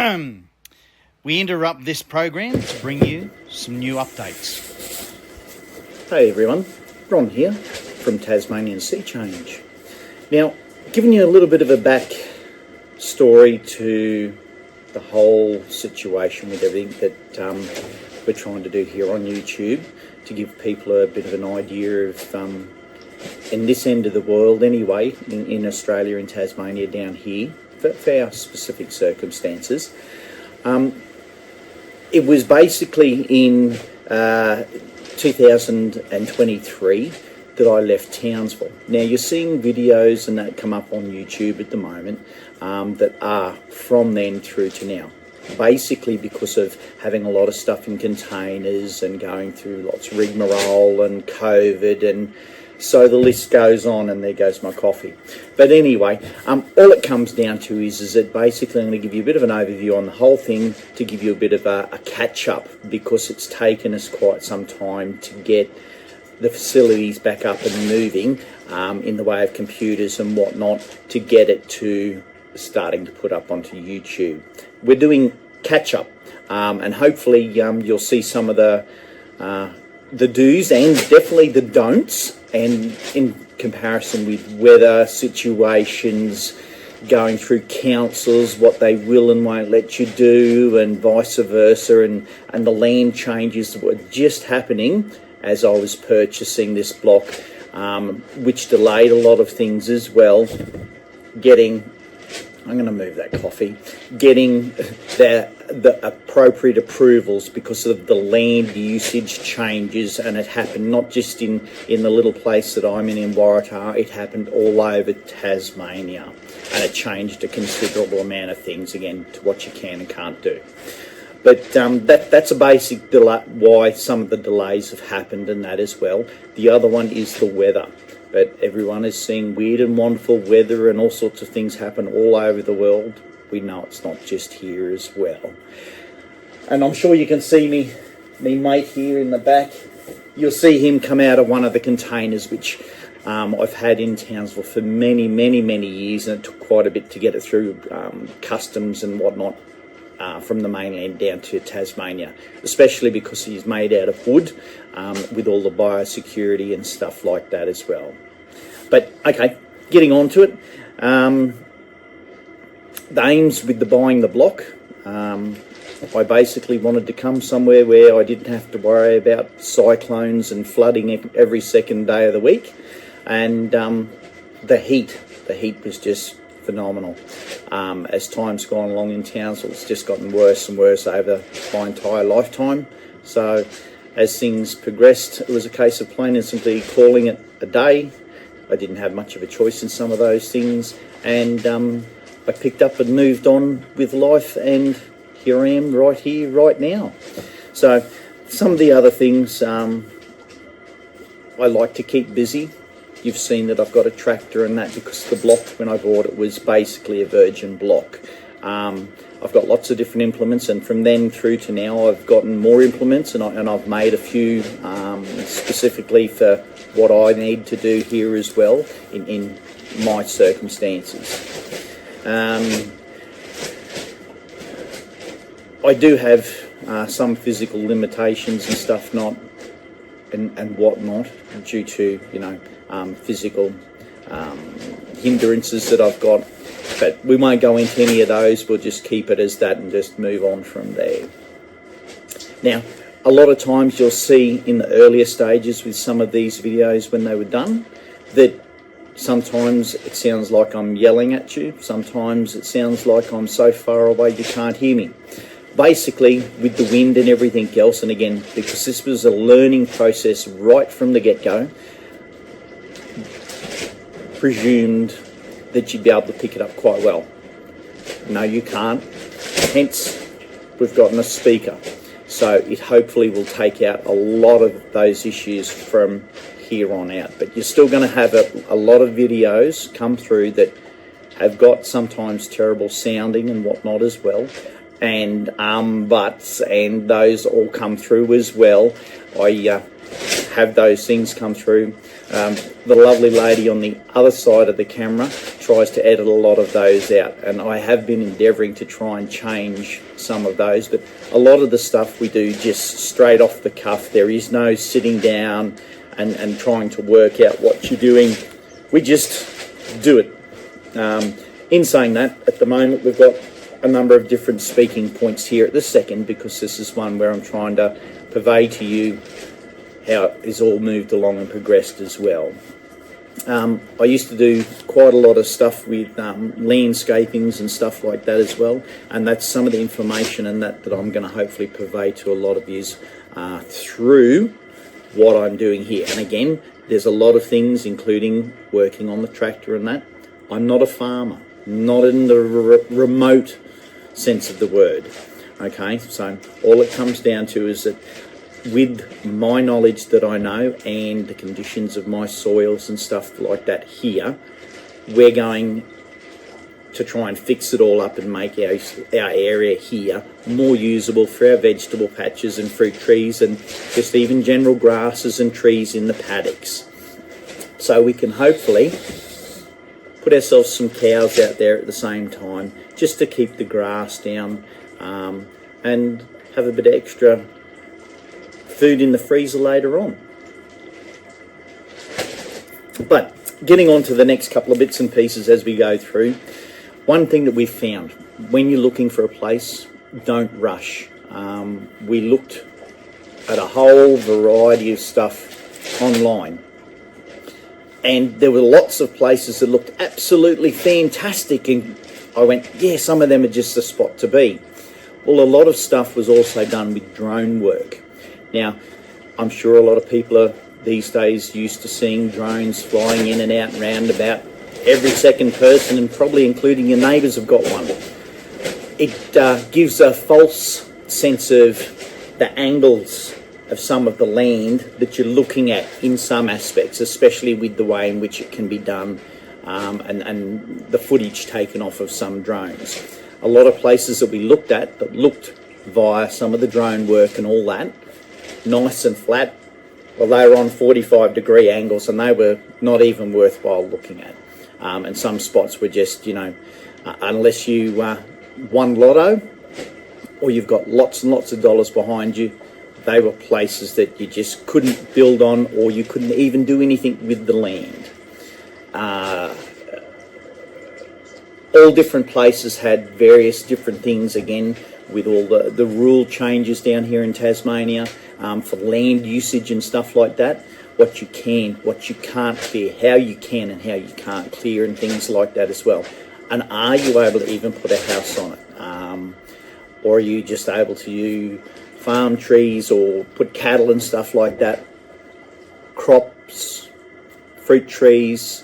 We interrupt this program to bring you some new updates. Hey everyone, Ron here from Tasmanian Sea Change. Now, giving you a little bit of a back story to the whole situation with everything that we're trying to do here on YouTube, to give people a bit of an idea of, in this end of the world anyway, in Australia, in Tasmania, down here, for our specific circumstances. It was basically in 2023 that I left Townsville. Now, you're seeing videos and that come up on YouTube at the moment that are from then through to now. Basically because of having a lot of stuff in containers and going through lots of rigmarole and COVID, and so the list goes on, and there goes my coffee. But anyway, all it comes down to is that basically I'm going to give you a bit of an overview on the whole thing, to give you a bit of a catch-up, because it's taken us quite some time to get the facilities back up and moving in the way of computers and whatnot, to get it to starting to put up onto YouTube. We're doing catch-up, and hopefully you'll see some of the do's and definitely the don'ts, and in comparison with weather situations, going through councils, what they will and won't let you do, and vice versa, and the land changes that were just happening as I was purchasing this block, which delayed a lot of things as well. I'm going to move that coffee. Getting the appropriate approvals because of the land usage changes, and it happened not just in the little place that I'm in Waratah, it happened all over Tasmania, and it changed a considerable amount of things, again, to what you can and can't do. But that's a basic delay, why some of the delays have happened, and that as well. The other one is the weather. But everyone is seeing weird and wonderful weather, and all sorts of things happen all over the world. We know it's not just here as well. And I'm sure you can see me mate here in the back. You'll see him come out of one of the containers, which I've had in Townsville for many, many, many years, and it took quite a bit to get it through customs and whatnot from the mainland down to Tasmania, especially because he's made out of wood, with all the biosecurity and stuff like that as well. But okay, getting on to it. The aims with the buying the block, I basically wanted to come somewhere where I didn't have to worry about cyclones and flooding every second day of the week, and the heat was just phenomenal. As time's gone along in Townsville, it's just gotten worse and worse over my entire lifetime. So as things progressed, it was a case of plain and simply calling it a day. I didn't have much of a choice in some of those things, and I picked up and moved on with life, and here I am right here, right now. So some of the other things, I like to keep busy. You've seen that I've got a tractor and that, because the block when I bought it was basically a virgin block. I've got lots of different implements, and from then through to now I've gotten more implements, and I've made a few specifically for what I need to do here as well in my circumstances. I do have some physical limitations and stuff, and whatnot, due to physical hindrances that I've got, but we won't go into any of those. We'll just keep it as that and just move on from there. Now, a lot of times you'll see in the earlier stages with some of these videos when they were done, that sometimes it sounds like I'm yelling at you, sometimes it sounds like I'm so far away you can't hear me. Basically, with the wind and everything else, and again, because this was a learning process right from the get-go, presumed that you'd be able to pick it up quite well. No, you can't. Hence, we've gotten a speaker. So it hopefully will take out a lot of those issues from here on out. But you're still going to have a lot of videos come through that have got sometimes terrible sounding and whatnot as well. And buts, and those all come through as well. I have those things come through. The lovely lady on the other side of the camera tries to edit a lot of those out, and I have been endeavouring to try and change some of those, but a lot of the stuff we do just straight off the cuff. There is no sitting down and trying to work out what you're doing. We just do it. In saying that, at the moment we've got a number of different speaking points here at the second, because this is one where I'm trying to purvey to you how it is all moved along and progressed as well. I used to do quite a lot of stuff with landscapings and stuff like that as well, and that's some of the information and that I'm going to hopefully purvey to a lot of you through what I'm doing here. And again, there's a lot of things, including working on the tractor and that. I'm not a farmer, not in the remote sense of the word. Okay, so all it comes down to is that with my knowledge that I know and the conditions of my soils and stuff like that here, we're going to try and fix it all up and make our area here more usable for our vegetable patches and fruit trees and just even general grasses and trees in the paddocks. So we can hopefully put ourselves some cows out there at the same time, just to keep the grass down and have a bit of extra food in the freezer later on. But getting on to the next couple of bits and pieces as we go through, one thing that we've found, when you're looking for a place, don't rush. We looked at a whole variety of stuff online, and there were lots of places that looked absolutely fantastic, and I went, yeah, some of them are just the spot to be. Well, a lot of stuff was also done with drone work. Now, I'm sure a lot of people are these days used to seeing drones flying in and out and round about. Every second person, and probably including your neighbours, have got one. It gives a false sense of the angles of some of the land that you're looking at in some aspects, especially with the way in which it can be done and the footage taken off of some drones. A lot of places that we looked at that looked via some of the drone work and all that, nice and flat, well, they were on 45-degree angles and they were not even worthwhile looking at. And some spots were just, you know, unless you won lotto or you've got lots and lots of dollars behind you, they were places that you just couldn't build on, or you couldn't even do anything with the land. All different places had various different things, again, with all the rule changes down here in Tasmania for land usage and stuff like that. What you can, what you can't clear, how you can and how you can't clear, and things like that as well. And are you able to even put a house on it? Or are you just able to farm trees or put cattle and stuff like that? Crops, fruit trees.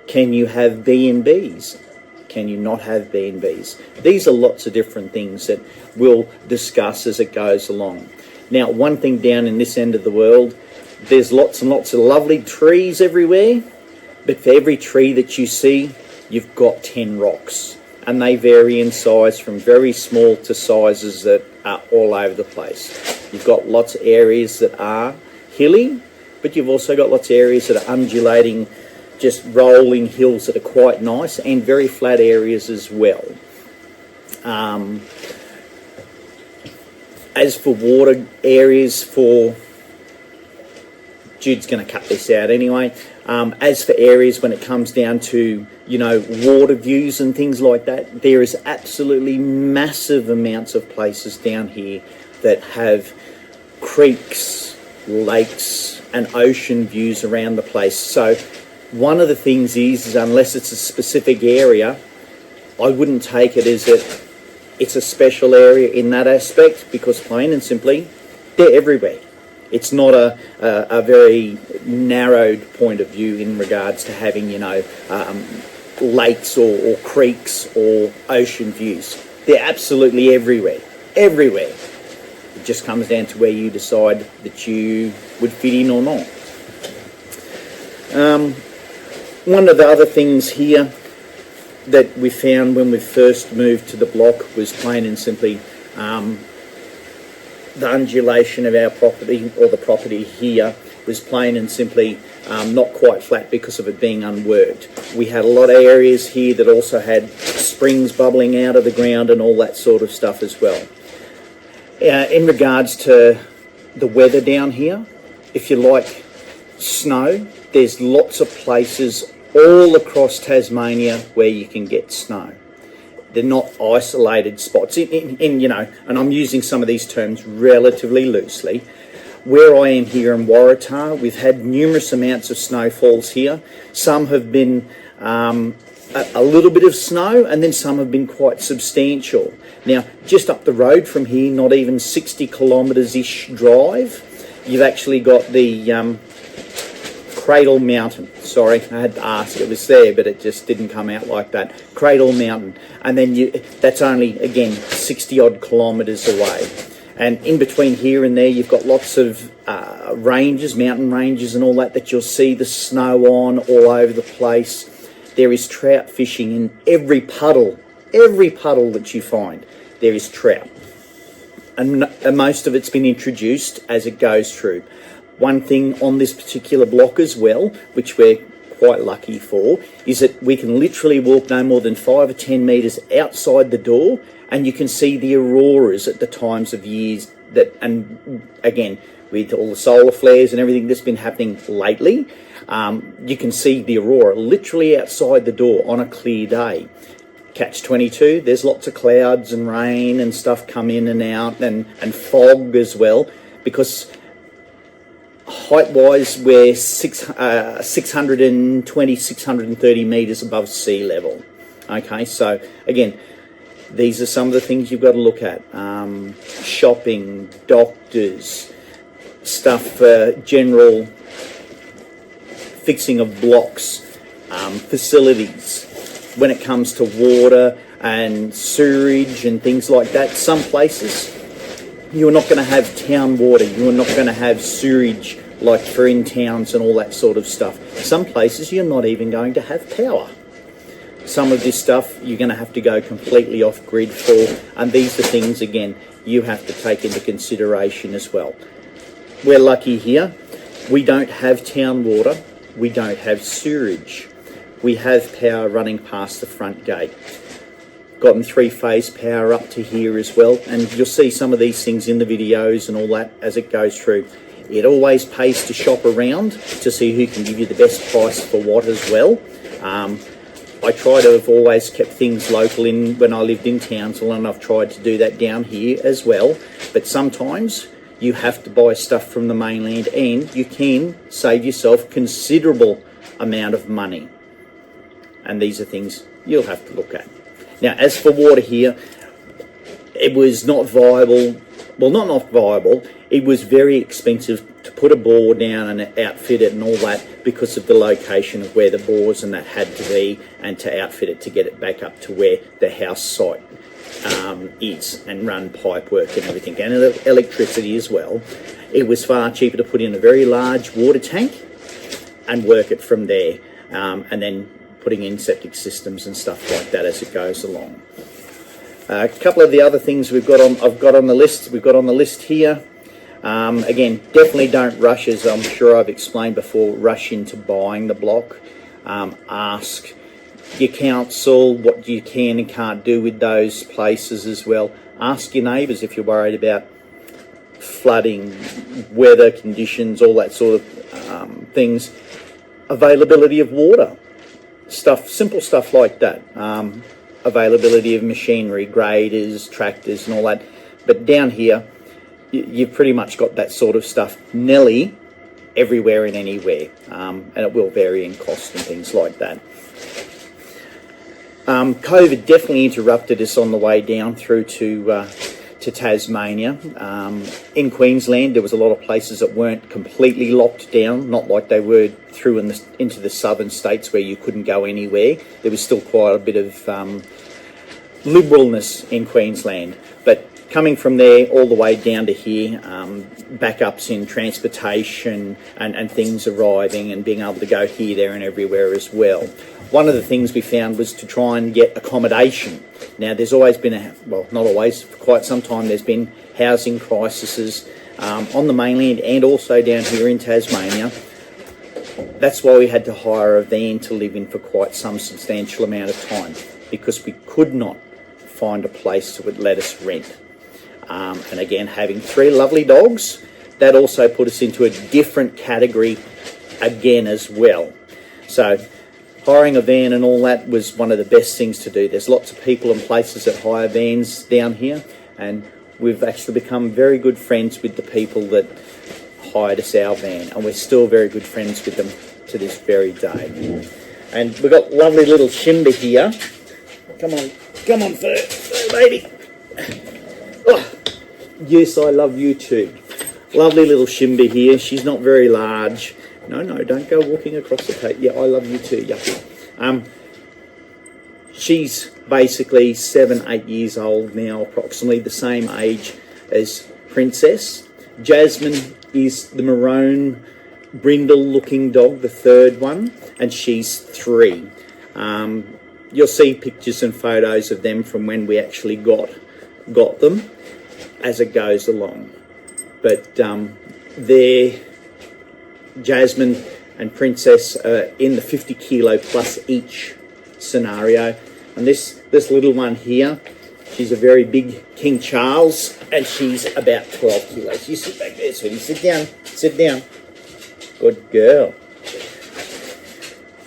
Can you have B&Bs? Can you not have B&Bs? These are lots of different things that we'll discuss as it goes along. Now, one thing down in this end of the world, there's lots and lots of lovely trees everywhere, but for every tree that you see, you've got 10 rocks, and they vary in size from very small to sizes that are all over the place. You've got lots of areas that are hilly, but you've also got lots of areas that are undulating, just rolling hills that are quite nice, and very flat areas as well. As for water areas for... Jude's going to cut this out anyway. As for areas when it comes down to, you know, water views and things like that, there is absolutely massive amounts of places down here that have creeks, lakes and ocean views around the place. So one of the things is unless it's a specific area, I wouldn't take it as that it's a special area in that aspect, because plain and simply, they're everywhere. It's not a very narrowed point of view in regards to having, you know, lakes or creeks or ocean views. They're absolutely everywhere, everywhere. It just comes down to where you decide that you would fit in or not. One of the other things here that we found when we first moved to the block was plain and simply the undulation of our property, or the property here, was plain and simply not quite flat because of it being unworked. We had a lot of areas here that also had springs bubbling out of the ground and all that sort of stuff as well. In regards to the weather down here, if you like snow, there's lots of places all across Tasmania where you can get snow. They're not isolated spots. You know, and I'm using some of these terms relatively loosely. Where I am here in Waratah, we've had numerous amounts of snowfalls here. Some have been a little bit of snow, and then some have been quite substantial. Now, just up the road from here, not even 60 kilometres-ish drive, you've actually got the Cradle Mountain. Sorry, I had to ask. It was there, but it just didn't come out like that. Cradle Mountain. And then that's only, again, 60-odd kilometres away. And in between here and there, you've got lots of ranges, mountain ranges and all that you'll see the snow on all over the place. There is trout fishing in every puddle that you find. There is trout. And most of it's been introduced as it goes through. One thing on this particular block as well, which we're quite lucky for, is that we can literally walk no more than 5 or 10 metres outside the door, and you can see the auroras at the times of years that, and again, with all the solar flares and everything that's been happening lately, you can see the aurora literally outside the door on a clear day. Catch-22, there's lots of clouds and rain and stuff come in and out, and fog as well, because height-wise, we're 620, 630 metres above sea level. Okay, so again, these are some of the things you've got to look at. Shopping, doctors, stuff for general fixing of blocks, facilities. When it comes to water and sewerage and things like that, some places you're not going to have town water, you're not going to have sewerage like for in towns and all that sort of stuff. Some places you're not even going to have power. Some of this stuff you're going to have to go completely off grid for, and these are things, again, you have to take into consideration as well. We're lucky here. We don't have town water. We don't have sewerage. We have power running past the front gate. Gotten 3-phase power up to here as well, and you'll see some of these things in the videos and all that as it goes through. It always pays to shop around to see who can give you the best price for what as well. I try to have always kept things local when I lived in Townsville, and I've tried to do that down here as well. But sometimes you have to buy stuff from the mainland, and you can save yourself considerable amount of money. And these are things you'll have to look at. Now, as for water here, it was not viable. Well, not viable. It was very expensive to put a bore down and outfit it and all that because of the location of where the bores and that had to be, and to outfit it to get it back up to where the house site is, and run pipe work and everything, and electricity as well. It was far cheaper to put in a very large water tank and work it from there, and then putting in septic systems and stuff like that as it goes along. A couple of the other things I've got on the list here. Again, definitely don't rush, as I'm sure I've explained before, rush into buying the block. Ask your council what you can and can't do with those places as well. Ask your neighbours if you're worried about flooding, weather conditions, all that sort of things. Availability of water, simple stuff like that. Availability of machinery, graders, tractors and all that. But down here, you've pretty much got that sort of stuff nearly everywhere and anywhere, and it will vary in cost and things like that. COVID definitely interrupted us on the way down through to Tasmania. In Queensland, there was a lot of places that weren't completely locked down, not like they were through into the southern states where you couldn't go anywhere. There was still quite a bit of liberalness in Queensland, but coming from there all the way down to here, backups in transportation and things arriving and being able to go here, there and everywhere as well. One of the things we found was to try and get accommodation. Now, there's always been not always, for quite some time, there's been housing crises on the mainland and also down here in Tasmania. That's why we had to hire a van to live in for quite some substantial amount of time, because we could not find a place that would let us rent. And again, having 3 lovely dogs, that also put us into a different category again as well. So hiring a van and all that was one of the best things to do. There's lots of people and places that hire vans down here, and we've actually become very good friends with the people that hired us our van, and we're still very good friends with them to this very day. And we've got lovely little Shimba here. Come on, fur, baby. Oh, yes, I love you too. Lovely little Shimba here. She's not very large. No, don't go walking across the tape. Yeah, I love you too, yucky. She's basically 7-8 years old now, approximately the same age as Princess. Jasmine is the maroon brindle-looking dog, the 3rd one, and she's 3. You'll see pictures and photos of them from when we actually got them as it goes along. But they're Jasmine and Princess are in the 50 kilo plus each scenario, and this little one here, she's a very big King Charles, and she's about 12 kilos. You sit back there, sweetie. Sit down. Good girl.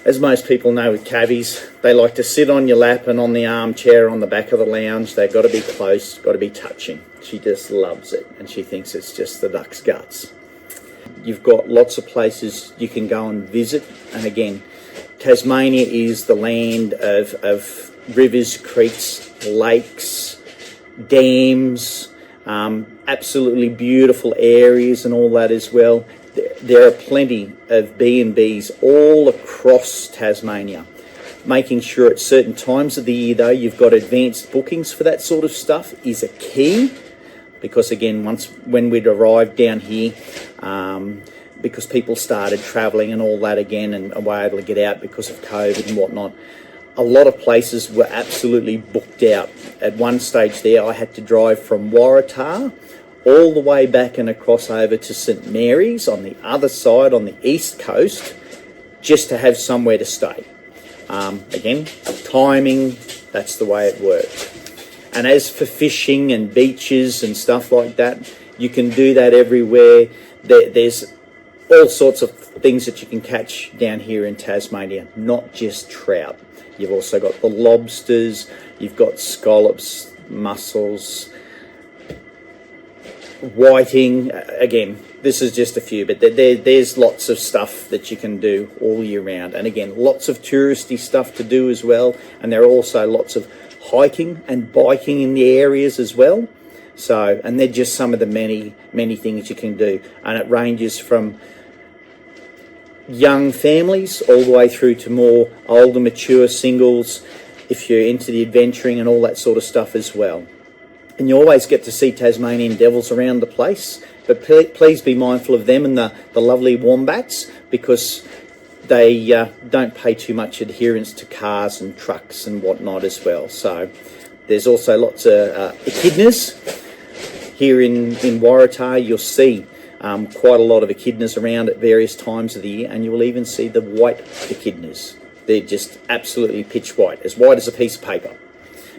As most people know with cabbies, they like to sit on your lap and on the armchair on the back of the lounge. They've got to be close, got to be touching. She just loves it, and she thinks it's just the duck's guts. You've got lots of places you can go and visit, and again, Tasmania is the land of rivers, creeks, lakes, dams, absolutely beautiful areas and all that as well. There are plenty of B&Bs all across Tasmania. Making sure at certain times of the year, though, you've got advanced bookings for that sort of stuff is a key. Because again, when we'd arrived down here, because people started travelling and all that again and were able to get out because of COVID and whatnot, a lot of places were absolutely booked out. At one stage there, I had to drive from Waratah all the way back and across over to St Mary's on the other side, on the east coast, just to have somewhere to stay. Again, timing, that's the way it worked. And as for fishing and beaches and stuff like that, you can do that everywhere. There's all sorts of things that you can catch down here in Tasmania, not just trout. You've also got the lobsters, you've got scallops, mussels, whiting. Again, this is just a few, but there's lots of stuff that you can do all year round. And again, lots of touristy stuff to do as well. And there are also lots of hiking and biking in the areas as well. So, and they're just some of the many things you can do. And it ranges from young families all the way through to more older, mature singles, if you're into the adventuring and all that sort of stuff as well. And you always get to see Tasmanian devils around the place, but please be mindful of them and the lovely wombats, because they don't pay too much adherence to cars and trucks and whatnot as well. So there's also lots of echidnas. Here in Waratah, you'll see quite a lot of echidnas around at various times of the year, and you will even see the white echidnas. They're just absolutely pitch white as a piece of paper.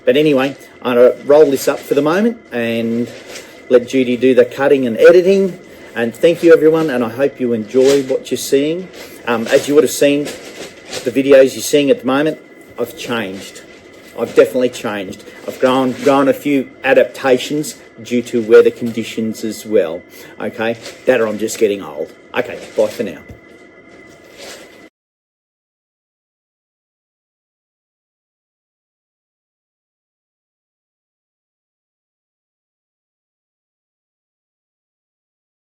But anyway, I'm going to roll this up for the moment and let Judy do the cutting and editing. And thank you, everyone, and I hope you enjoy what you're seeing. As you would have seen, the videos you're seeing at the moment, I've changed. I've definitely changed. I've grown a few adaptations due to weather conditions as well. Okay, that or I'm just getting old. Okay, bye for now.